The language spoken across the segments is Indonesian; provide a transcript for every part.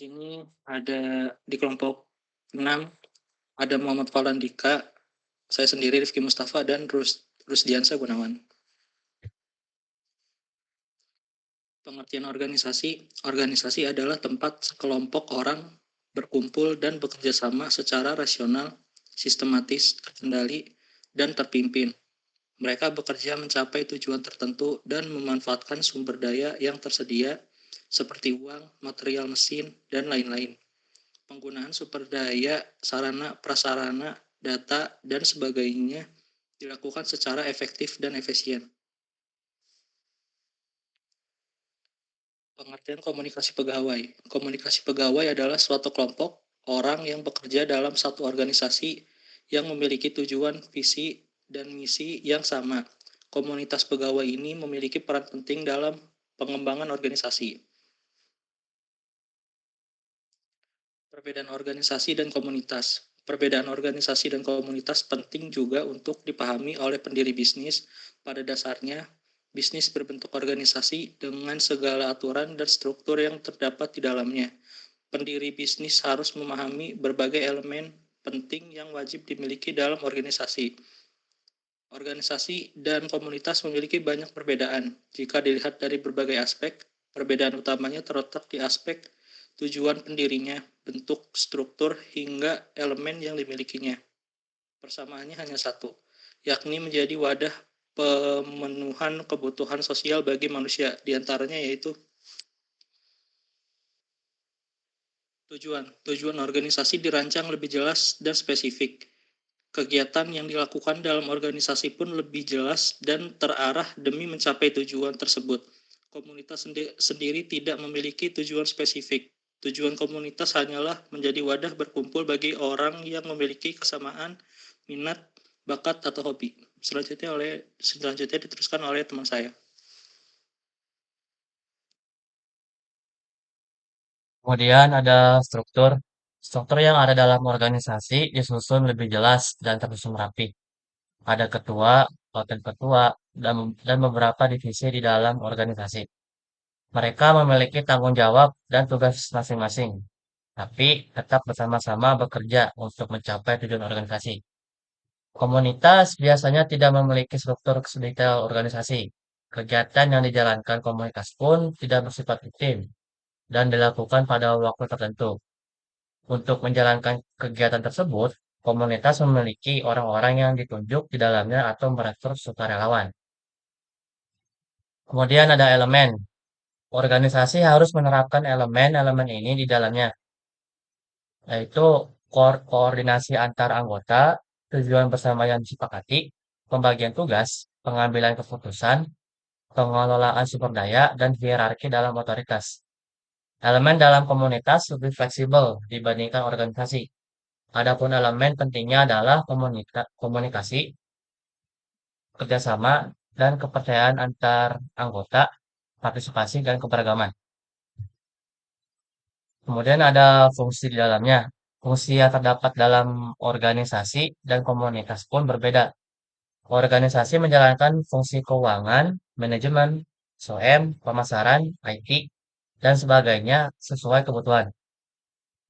Sini ada di kelompok 6 ada Muhammad Faulandika, saya sendiri Rifki Mustafa dan Rusdiansa Gunawan. Pengertian organisasi adalah tempat sekelompok orang berkumpul dan bekerja sama secara rasional, sistematis, terkendali, dan terpimpin. Mereka bekerja mencapai tujuan tertentu dan memanfaatkan sumber daya yang tersedia seperti uang, material mesin, dan lain-lain. Penggunaan sumber daya, sarana, prasarana, data, dan sebagainya dilakukan secara efektif dan efisien. Pengertian komunikasi pegawai. Komunikasi pegawai adalah suatu kelompok orang yang bekerja dalam satu organisasi yang memiliki tujuan, visi, dan misi yang sama. Komunitas pegawai ini memiliki peran penting dalam pengembangan organisasi. Perbedaan organisasi dan komunitas. Perbedaan organisasi dan komunitas penting juga untuk dipahami oleh pendiri bisnis. Pada dasarnya, bisnis berbentuk organisasi dengan segala aturan dan struktur yang terdapat di dalamnya. Pendiri bisnis harus memahami berbagai elemen penting yang wajib dimiliki dalam organisasi. Organisasi dan komunitas memiliki banyak perbedaan. Jika dilihat dari berbagai aspek, perbedaan utamanya terletak di aspek tujuan pendirinya, bentuk, struktur, hingga elemen yang dimilikinya. Persamaannya hanya satu, yakni menjadi wadah pemenuhan kebutuhan sosial bagi manusia, diantaranya yaitu tujuan. Tujuan organisasi dirancang lebih jelas dan spesifik. Kegiatan yang dilakukan dalam organisasi pun lebih jelas dan terarah demi mencapai tujuan tersebut. Komunitas sendiri tidak memiliki tujuan spesifik. Tujuan komunitas hanyalah menjadi wadah berkumpul bagi orang yang memiliki kesamaan, minat, bakat, atau hobi. Selanjutnya diteruskan oleh teman saya. Kemudian ada struktur. Struktur yang ada dalam organisasi disusun lebih jelas dan tersusun rapi. Ada ketua, wakil ketua, dan beberapa divisi di dalam organisasi. Mereka memiliki tanggung jawab dan tugas masing-masing, tapi tetap bersama-sama bekerja untuk mencapai tujuan organisasi. Komunitas biasanya tidak memiliki struktur sedetail organisasi. Kegiatan yang dijalankan komunitas pun tidak bersifat rutin dan dilakukan pada waktu tertentu. Untuk menjalankan kegiatan tersebut, komunitas memiliki orang-orang yang ditunjuk di dalamnya atau merekrut sukarelawan. Kemudian ada elemen. Organisasi harus menerapkan elemen-elemen ini di dalamnya, yaitu koordinasi antar anggota, tujuan bersama yang disepakati, pembagian tugas, pengambilan keputusan, pengelolaan sumber daya, dan hierarki dalam otoritas. Elemen dalam komunitas lebih fleksibel dibandingkan organisasi. Adapun elemen pentingnya adalah komunikasi, kerjasama, dan kepercayaan antar anggota, partisipasi, dan keberagaman. Kemudian ada fungsi di dalamnya. Fungsi yang terdapat dalam organisasi dan komunitas pun berbeda. Organisasi menjalankan fungsi keuangan, manajemen, SOM, pemasaran, IT, dan sebagainya sesuai kebutuhan.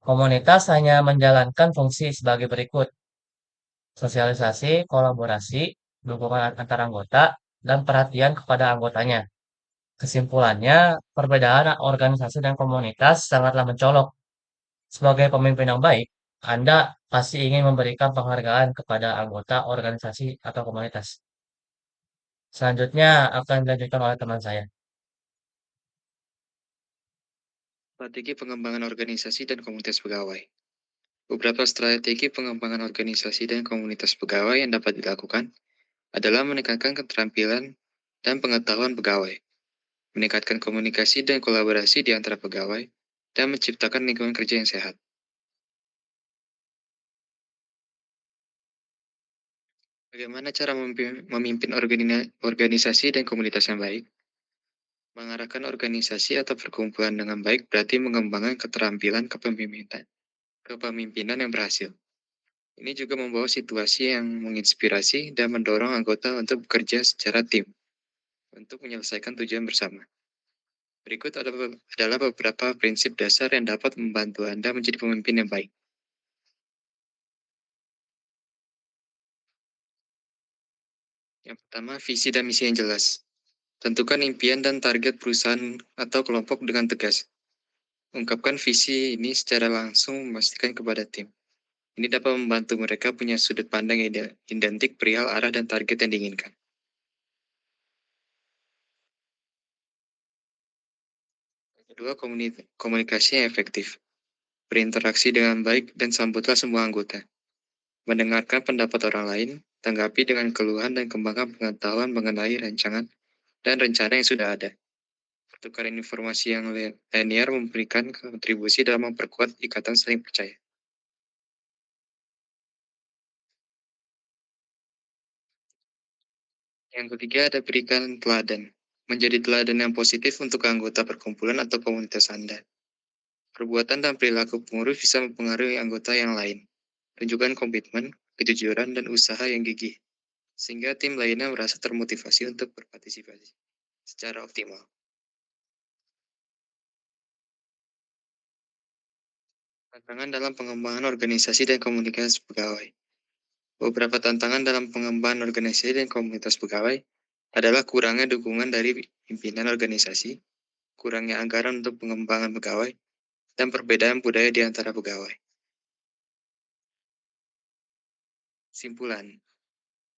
Komunitas hanya menjalankan fungsi sebagai berikut: sosialisasi, kolaborasi, dukungan antar anggota, dan perhatian kepada anggotanya. Kesimpulannya, perbedaan organisasi dan komunitas sangatlah mencolok. Sebagai pemimpin yang baik, Anda pasti ingin memberikan penghargaan kepada anggota organisasi atau komunitas. Selanjutnya akan dilanjutkan oleh teman saya. Strategi pengembangan organisasi dan komunitas pegawai. Beberapa strategi pengembangan organisasi dan komunitas pegawai yang dapat dilakukan adalah meningkatkan keterampilan dan pengetahuan pegawai, meningkatkan komunikasi dan kolaborasi di antara pegawai, dan menciptakan lingkungan kerja yang sehat. Bagaimana cara memimpin organisasi dan komunitas yang baik? Mengarahkan organisasi atau perkumpulan dengan baik berarti mengembangkan keterampilan kepemimpinan yang berhasil. Ini juga membawa situasi yang menginspirasi dan mendorong anggota untuk bekerja secara tim untuk menyelesaikan tujuan bersama. Berikut adalah beberapa prinsip dasar yang dapat membantu Anda menjadi pemimpin yang baik. Yang pertama, visi dan misi yang jelas. Tentukan impian dan target perusahaan atau kelompok dengan tegas. Ungkapkan visi ini secara langsung memastikan kepada tim. Ini dapat membantu mereka punya sudut pandang yang identik perihal arah dan target yang diinginkan. Kedua, komunikasi yang efektif. Berinteraksi dengan baik dan sambutlah semua anggota. Mendengarkan pendapat orang lain, tanggapi dengan keluhan dan kembangkan pengetahuan mengenai rancangan dan rencana yang sudah ada. Pertukaran informasi yang linear memberikan kontribusi dalam memperkuat ikatan saling percaya. Yang ketiga ada berikan teladan. Menjadi teladan yang positif untuk anggota perkumpulan atau komunitas Anda. Perbuatan dan perilaku pengurus bisa mempengaruhi anggota yang lain. Tunjukkan komitmen, kejujuran, dan usaha yang gigih, sehingga tim lainnya merasa termotivasi untuk berpartisipasi secara optimal. Tantangan dalam pengembangan organisasi dan komunitas pegawai. Beberapa tantangan dalam pengembangan organisasi dan komunitas pegawai adalah kurangnya dukungan dari pimpinan organisasi, kurangnya anggaran untuk pengembangan pegawai, dan perbedaan budaya di antara pegawai. Simpulan,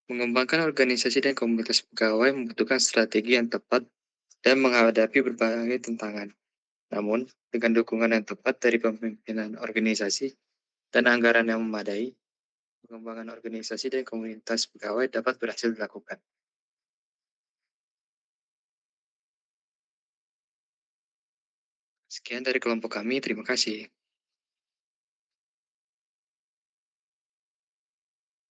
mengembangkan organisasi dan komunitas pegawai membutuhkan strategi yang tepat dan menghadapi berbagai tantangan. Namun, dengan dukungan yang tepat dari pemimpinan organisasi dan anggaran yang memadai, pengembangan organisasi dan komunitas pegawai dapat berhasil dilakukan. Sekian dari kelompok kami, terima kasih.